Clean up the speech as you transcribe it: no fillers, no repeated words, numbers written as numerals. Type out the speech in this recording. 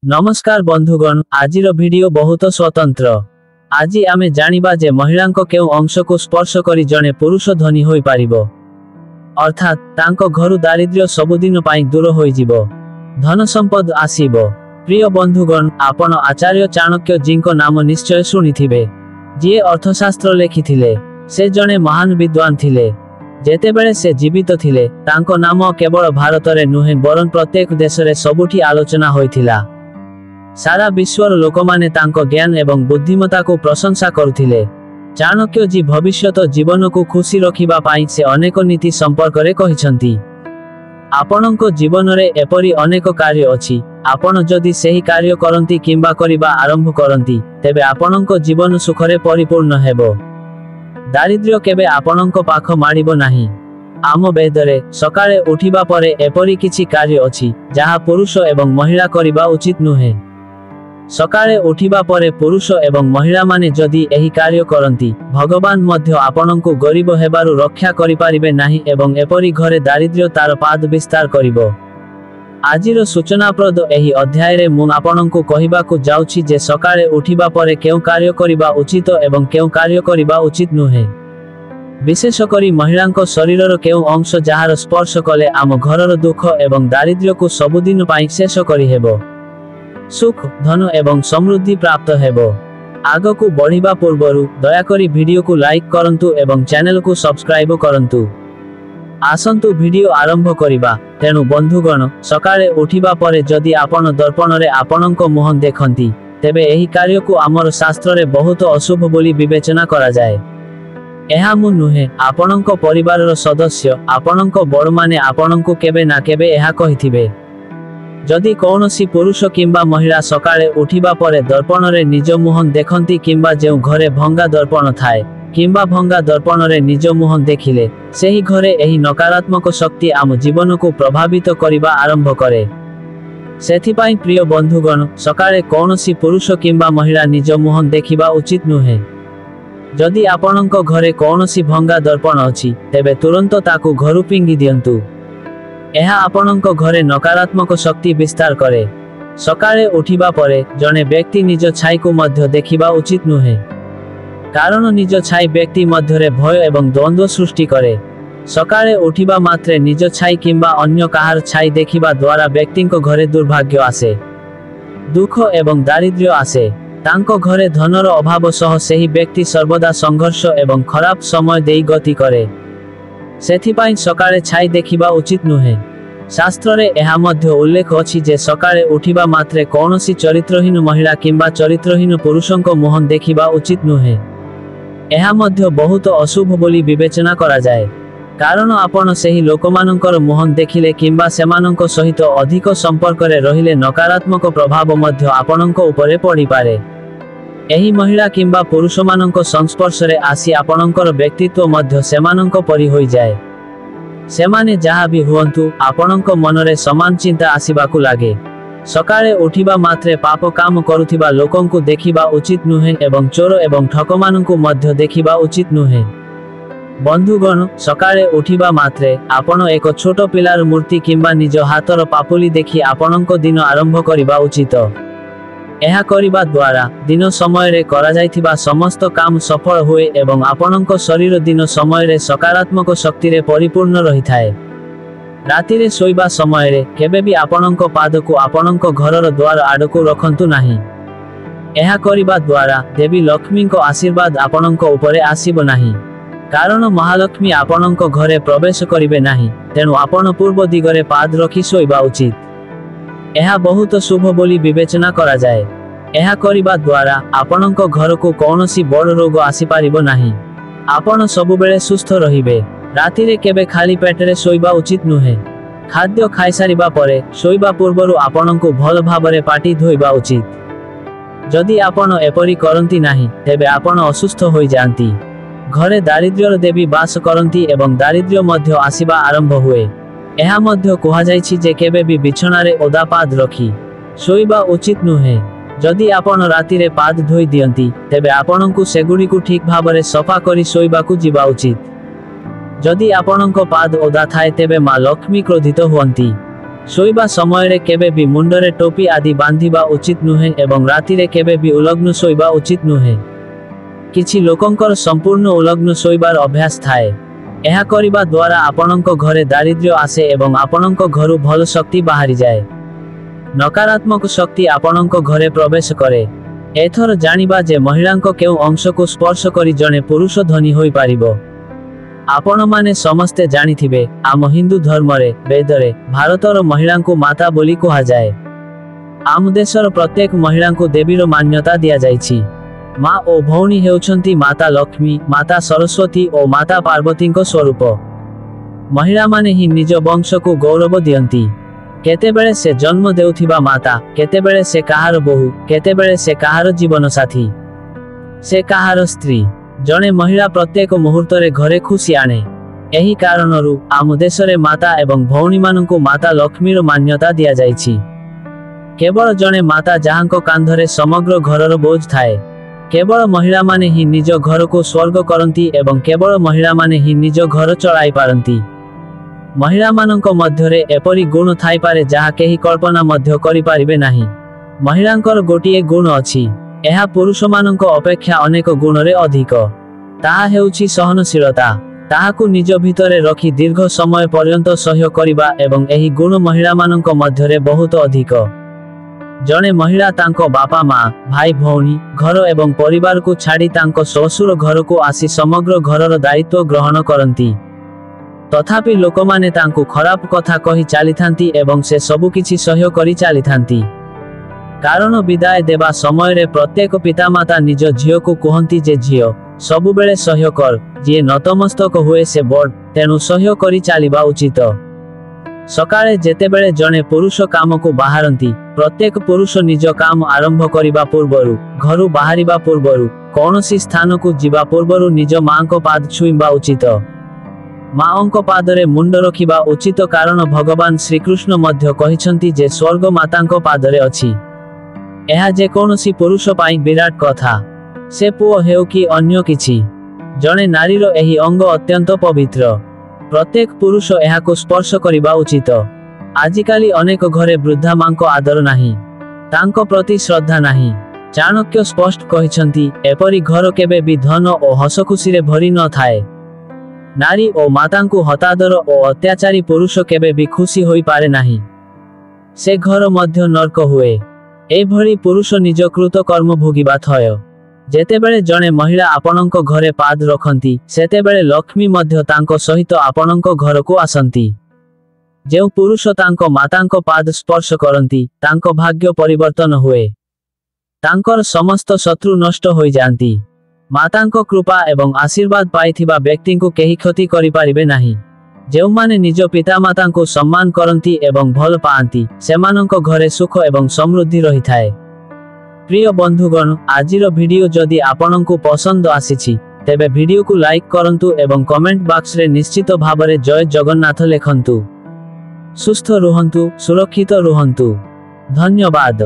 नमस्कार बंधुगण, आजिर भिडियो बहुत स्वतंत्र। आज आमे जानिबा जे महिलांको केउ अंश को स्पर्श करी जने पुरुष धनी होई पारिबो, अर्थात तांको घरु दारिद्र्य सबुदिन पाई दूर होई जिवो, धन संपद आसीबो। प्रिय बंधुगण, आपण आचार्य चाणक्य जींको नाम निश्चय शुणिथिबे, जिए अर्थशास्त्र लेखिथिले। से जने महान विद्वान थिले। जेतेबेले से जीवित थिले, तांको नाम केवल भारत रे नुहे बरन प्रत्येक देश रे सबुठी आलोचना होइथिला। सारा विश्वर लोकमाने तांको ज्ञान एवं बुद्धिमता को प्रशंसा करुथिले। चाणक्य जी भविष्यत जीवन को खुशी रखिबा पाई से अनेक नीति संपर्क रे कहिसंती। आपणको जीवन रे एपरी अनेक कार्य अछि, आपण जदि सेही कार्य करंती किंबा करिबा आरंभ करंती, तेबे आपणको जीवन सुखरे परिपूर्ण हेबो। दारिद्र्य केबे आपणको पाख माडिबो नाही। आम वेदरे सकाळे उठिबा परे एपरी किछि कार्य अछि जहा पुरुष एवं महिला करिबा उचित नुहे। सकाळे उठिबा परे पुरुष एवं महिला माने जदि एही कार्य करंती, भगवान मध्य आपणको गरीब हेबारु रक्षा करि पारिबे नाही एवं एपरी घरे दारिद्र्य तार पाद विस्तार करिबो। आजिर सूचनाप्रद एही अध्याय रे मु आपणको कहिबाकू जाउछि जे सकाळे उठिबा परे केउ कार्य करिबा उचित एवं केउ कार्य करिबा उचित नुहे। विशेष करी महिलांको शरीरर केउ अंश जहार स्पर्श कले आम घरर दुख एवं दारिद्र्य को सबुदिन पाई शेष करि हेबो। सुख, धन एवं समृद्धि प्राप्त हेबो। आग को बढ़िबा पूर्वरु दयाकरी वीडियो को लाइक करंतु एवं चैनल को सब्सक्राइब करंतु। आसंतु वीडियो आरंभ करिबा। तेनु बंधुगण, सकाळे उठिबा परे जदि आपण दर्पण रे आपणको मुहं देखंती, तेबे एही कार्य को आमर शास्त्र रे बहुत अशुभ बोली विवेचना करा जाय। एहा मु नुहे, आपणको परिवारर सदस्य आपणको बड़ माने आपणको केबे ना केबे एहा कहिथिबे। जदि कौनसी पुरुष किंबा महिला सकाळे उठिबा परे दर्पण रे निज मुहं देखंती किंबा जेउ घरे भंगा दर्पण थाए किंबा भंगा दर्पण रे निज मुहं देखिले, सेही घरे एही नकारात्मक शक्ति आम जीवन को प्रभावित करिबा आरंभ करे। सेथिपाई प्रिय बंधुगण, सकाळे कौनसी पुरुष किंबा महिला निज मुहं देखिबा उचित नुहे। जदि आपणको घरे कौनसी भंगा दर्पण अछि, तेबे तुरंत ताकू घरु पिंगी दियंतु। एहा आपणको घरे नकारात्मक शक्ति विस्तार करे। सकाळे उठिबा परे जने व्यक्ति निज छाई को मध्य देखिबा उचित नुहे, कारण निज छाई व्यक्ति मध्यरे भय एवं द्वंद्व सृष्टि करे। सकाळे उठिबा मात्रे निज छाई किंबा अन्य काहार छाई देखिबा द्वारा व्यक्तिको घरे दुर्भाग्य आसे, दुख एवं दारिद्र्य आसे। तांको घरे धनर अभाव सह सेही व्यक्ति सर्वदा संघर्ष एवं खराब समय देई गति करे। सेथिपाई सकाळे छाई देखिबा उचित नुहे। शास्त्र रे एहा मध्य उल्लेख अछि जे सकाळे उठिबा मात्रे कौनसी चरित्रहीन महिला किंबा चरित्रहीन पुरुषंको मुहं देखिबा उचित नुहे। एहा मध्य बहुत अशुभ बोली विवेचना करा जाय, कारण आपण सेही लोकमानंकर मुहं देखिले किंबा सेमानंको सहित अधिक संपर्क रे रहिले नकारात्मक प्रभाव मध्य आपणंको उपरे पड़ी पारे। एही महिला किंबा पुरुष मानंको संस्पर्श रे आसी आपणंकर व्यक्तित्व मध्य सेमानंको परि होई जाय। सेमाने जहा भी हुअंतु, आपणंको मनरे समान चिंता आसीबाकू लागे। सकाळे उठिबा मात्रे पाप काम करुथिबा लोकंकु देखिबा उचित नुहे एवं चोर एवं ठकमानंकु मध्य देखिबा उचित नुहे। बंधुगण, सकाळे उठिबा मात्रे आपण एक छोट पिलार मूर्ति किंबा निज हातर पापुली देखि आपणंको दिन आरंभ करिबा उचित। एहा करिबा द्वारा दिन समय रे करा जायथिबा समस्त काम सफल हुए एवं आपणंको शरीर दिन समय रे सकारात्मक शक्ति रे परिपूर्ण रही थाए। राति रे सोइबा समय रे केबे भी आपणंको पाद को आपणंको घरर द्वार आडको रखंतु नाही। एहा करिबा द्वारा देवी लक्ष्मी को आशीर्वाद आपणंको उपरे आसीबो नाही, कारण महालक्ष्मी आपणंको घरे प्रवेश करिबे नाही। तेनु आपण पूर्व दिगरे पाद रखी सोइबा उचित। एहा बहुत शुभ बोली विवेचना करा जाए। एहा करिबा द्वारा आपणंको घर को कौनसी बड़ रोग आसी पारिबो नाही। आपण सबुबेले सुस्थ रहिबे। राति रे केबे खाली पेटरे सोइबा उचित नुहे। खाद्य खाई सारिबा परे सोइबा पूर्वरु आपणंको भल भाबरे पाटी धोइबा उचित। जदि आपण एपरी करंती नाही, तेबे आपण असुस्थ होई जांती। घरे दारिद्र्यर देवी बास करंती एवं दारिद्र्य मध्य आसीबा आरंभ हुए। एहा मध्य कुहा जायछि जे केबे भी बिछणारे ओदा पाद रखी सोइबा उचित नुहे। जदि आपण राति रे पाद धोई दियंती, तेबे आपणंकु सेगुडीकु ठीक भाबरे सफा करी सोइबाकू जिबा उचित। जदि आपणंको पाद ओदा थाए, तेबे मां लक्ष्मी क्रोधित हुअंती। ଶୋଇବା ସମୟରେ କେବେ ବି ମୁଣ୍ଡରେ ଟୋପି ଆଦି ବାନ୍ଧିବା ଉଚିତ ନୁହେଁ ଏବଂ ରାତିରେ କେବେ ବି ଉଲଗ୍ନ ଶୋଇବା ଉଚିତ ନୁହେଁ। କିଛି ଲୋକଙ୍କର ସମ୍ପୂର୍ଣ୍ଣ ଉଲଗ୍ନ ଶୋଇବାର ଅଭ୍ୟାସ ଥାଏ। ଏହା କରିବା ଦ୍ୱାରା ଆପଣଙ୍କ ଘରେ ଦାରିଦ୍ର୍ୟ ଆସେ ଏବଂ ଆପଣଙ୍କ ଘରୁ ଭଲ ଶକ୍ତି ବାହାରିଯାଏ। ନକାରାତ୍ମକ ଶକ୍ତି ଆପଣଙ୍କ ଘରେ ପ୍ରବେଶ କରେ। ଏଥର ଜାଣିବା ଯେ ମହିଳାଙ୍କ କେଉଁ ଅଂଶକୁ ସ୍ପର୍ଶ କରି ଜଣେ ପୁରୁଷ ଧନୀ ହୋଇପାରିବ। ଆପଣମାନେ ସମସ୍ତେ ଜାଣିଥିବେ, ଆମ ହିନ୍ଦୁ ଧର୍ମରେ, ବେଦରେ, ଭାରତର ମହିଳାଙ୍କୁ ମାତା ବୋଲି କୁହାଯାଏ। ଆମ ଦେଶର ପ୍ରତ୍ୟେକ ମହିଳାଙ୍କୁ ଦେବୀର ମାନ୍ୟତା ଦିଆଯାଇଛି। ମା ଓ ଭଉଣୀ ହେଉଛନ୍ତି ମାତା ଲକ୍ଷ୍ମୀ, ମାତା ସରସ୍ୱତୀ ଓ ମାତା ପାର୍ବତୀଙ୍କ ସ୍ୱରୂପ। ମହିଳାମାନେ ହିଁ ନିଜ ବଂଶକୁ ଗୌରବ ଦିଅନ୍ତି। କେତେବେଳେ ସେ ଜନ୍ମ ଦେଉଥିବା ମାତା, କେତେବେଳେ ସେ କାହାର ବୋହୂ, କେତେବେଳେ ସେ କାହାର ଜୀବନସାଥୀ, ସେ କାହାର ସ୍ତ୍ରୀ। ଜଣେ ମହିଳା ପ୍ରତ୍ୟେକ ମୁହୂର୍ତ୍ତରେ ଘରେ ଖୁସି ଆଣେ। ଏହି କାରଣରୁ ଆମ ଦେଶରେ ମାତା ଏବଂ ଭଉଣୀମାନଙ୍କୁ ମାତା ଲକ୍ଷ୍ମୀର ମାନ୍ୟତା ଦିଆଯାଇଛି। କେବଳ ଜଣେ ମାତା ଯାହାଙ୍କ କାନ୍ଧରେ ସମଗ୍ର ଘରର ବୋଝ ଥାଏ। କେବଳ ମହିଳାମାନେ ହିଁ ନିଜ ଘରକୁ ସ୍ୱର୍ଗ କରନ୍ତି ଏବଂ କେବଳ ମହିଳାମାନେ ହିଁ ନିଜ ଘର ଚଳାଇ ପାରନ୍ତି। ମହିଳାମାନଙ୍କ ମଧ୍ୟରେ ଏପରି ଗୁଣ ଥାଇପାରେ ଯାହା କେହି କଳ୍ପନା ମଧ୍ୟ କରିପାରିବେ ନାହିଁ। ମହିଳାଙ୍କର ଗୋଟିଏ ଗୁଣ ଅଛି, ଏହା ପୁରୁଷମାନଙ୍କ ଅପେକ୍ଷା ଅନେକ ଗୁଣରେ ଅଧିକ। ତାହା ହେଉଛି ସହନଶୀଳତା। ତାହାକୁ ନିଜ ଭିତରେ ରଖି ଦୀର୍ଘ ସମୟ ପର୍ଯ୍ୟନ୍ତ ସହ୍ୟ କରିବା ଏବଂ ଏହି ଗୁଣ ମହିଳାମାନଙ୍କ ମଧ୍ୟରେ ବହୁତ ଅଧିକ। ଜଣେ ମହିଳା ତାଙ୍କ ବାପା ମା, ଭାଇ ଭଉଣୀ, ଘର ଏବଂ ପରିବାରକୁ ଛାଡ଼ି ତାଙ୍କ ଶ୍ୱଶୁର ଘରକୁ ଆସି ସମଗ୍ର ଘରର ଦାୟିତ୍ୱ ଗ୍ରହଣ କରନ୍ତି। ତଥାପି ଲୋକମାନେ ତାଙ୍କୁ ଖରାପ କଥା କହି ଚାଲିଥାନ୍ତି ଏବଂ ସେ ସବୁକିଛି ସହ୍ୟ କରି ଚାଲିଥାନ୍ତି। କାରଣ ବିଦାୟ ଦେବା ସମୟରେ ପ୍ରତ୍ୟେକ ପିତାମାତା ନିଜ ଝିଅକୁ କୁହନ୍ତି ଯେ ଝିଅ, ସବୁବେଳେ ସହ୍ୟ କର, ଯିଏ ନତମସ୍ତକ ହୁଏ ସେ ବଡ଼, ତେଣୁ ସହ୍ୟ କରି ଚାଲିବା ଉଚିତ। ସକାଳେ ଯେତେବେଳେ ଜଣେ ପୁରୁଷ କାମକୁ ବାହାରନ୍ତି, ପ୍ରତ୍ୟେକ ପୁରୁଷ ନିଜ କାମ ଆରମ୍ଭ କରିବା ପୂର୍ବରୁ, ଘରୁ ବାହାରିବା ପୂର୍ବରୁ, କୌଣସି ସ୍ଥାନକୁ ଯିବା ପୂର୍ବରୁ ନିଜ ମାଙ୍କ ପାଦ ଛୁଇଁବା ଉଚିତ। ମାଙ୍କ ପାଦରେ ମୁଣ୍ଡ ରଖିବା ଉଚିତ କାରଣ ଭଗବାନ ଶ୍ରୀକୃଷ୍ଣ ମଧ୍ୟ କହିଛନ୍ତି ଯେ ସ୍ୱର୍ଗ ମାତାଙ୍କ ପାଦରେ ଅଛି। ଏହା ଯେକୌଣସି ପୁରୁଷ ପାଇଁ ବିରାଟ କଥା, ସେ ପୁଅ ହେଉ କି ଅନ୍ୟ କିଛି। ଜଣେ ନାରୀର ଏହି ଅଙ୍ଗ ଅତ୍ୟନ୍ତ ପବିତ୍ର। ପ୍ରତ୍ୟେକ ପୁରୁଷ ଏହାକୁ ସ୍ପର୍ଶ କରିବା ଉଚିତ। ଆଜିକାଲି ଅନେକ ଘରେ ବୃଦ୍ଧା ମାଙ୍କ ଆଦର ନାହିଁ, ତାଙ୍କ ପ୍ରତି ଶ୍ରଦ୍ଧା ନାହିଁ। ଚାଣକ୍ୟ ସ୍ପଷ୍ଟ କହିଛନ୍ତି, ଏପରି ଘର କେବେ ବି ଧନ ଓ ହସଖୁସିରେ ଭରି ନଥାଏ। ନାରୀ ଓ ମାତାଙ୍କୁ ହତାଦର ଓ ଅତ୍ୟାଚାରୀ ପୁରୁଷ କେବେ ବି ଖୁସି ହୋଇପାରେ ନାହିଁ। ସେ ଘର ମଧ୍ୟ ନର୍କ ହୁଏ। ଏଭଳି ପୁରୁଷ ନିଜ କୃତ କର୍ମ ଭୋଗିବା ଥୟ। ଯେତେବେଳେ ଜଣେ ମହିଳା ଆପଣଙ୍କ ଘରେ ପାଦ ରଖନ୍ତି, ସେତେବେଳେ ଲକ୍ଷ୍ମୀ ମଧ୍ୟ ତାଙ୍କ ସହିତ ଆପଣଙ୍କ ଘରକୁ ଆସନ୍ତି। ଯେଉଁ ପୁରୁଷ ତାଙ୍କ ମାତାଙ୍କ ପାଦ ସ୍ପର୍ଶ କରନ୍ତି, ତାଙ୍କ ଭାଗ୍ୟ ପରିବର୍ତ୍ତନ ହୁଏ। ତାଙ୍କର ସମସ୍ତ ଶତ୍ରୁ ନଷ୍ଟ ହୋଇଯାଆନ୍ତି। ମାତାଙ୍କ କୃପା ଏବଂ ଆଶୀର୍ବାଦ ପାଇଥିବା ବ୍ୟକ୍ତିଙ୍କୁ କେହି କ୍ଷତି କରିପାରିବେ ନାହିଁ। ଯେଉଁମାନେ ନିଜ ପିତାମାତାଙ୍କୁ ସମ୍ମାନ କରନ୍ତି ଏବଂ ଭଲ ପାଆନ୍ତି, ସେମାନଙ୍କ ଘରେ ସୁଖ ଏବଂ ସମୃଦ୍ଧି ରହିଥାଏ। ପ୍ରିୟ ବନ୍ଧୁଗଣ, ଆଜିର ଭିଡିଓ ଯଦି ଆପଣଙ୍କୁ ପସନ୍ଦ ଆସିଛି, ତେବେ ଭିଡିଓକୁ ଲାଇକ୍ କରନ୍ତୁ ଏବଂ କମେଣ୍ଟ ବକ୍ସରେ ନିଶ୍ଚିତ ଭାବରେ ଜୟ ଜଗନ୍ନାଥ ଲେଖନ୍ତୁ। ସୁସ୍ଥ ରୁହନ୍ତୁ, ସୁରକ୍ଷିତ ରୁହନ୍ତୁ। ଧନ୍ୟବାଦ।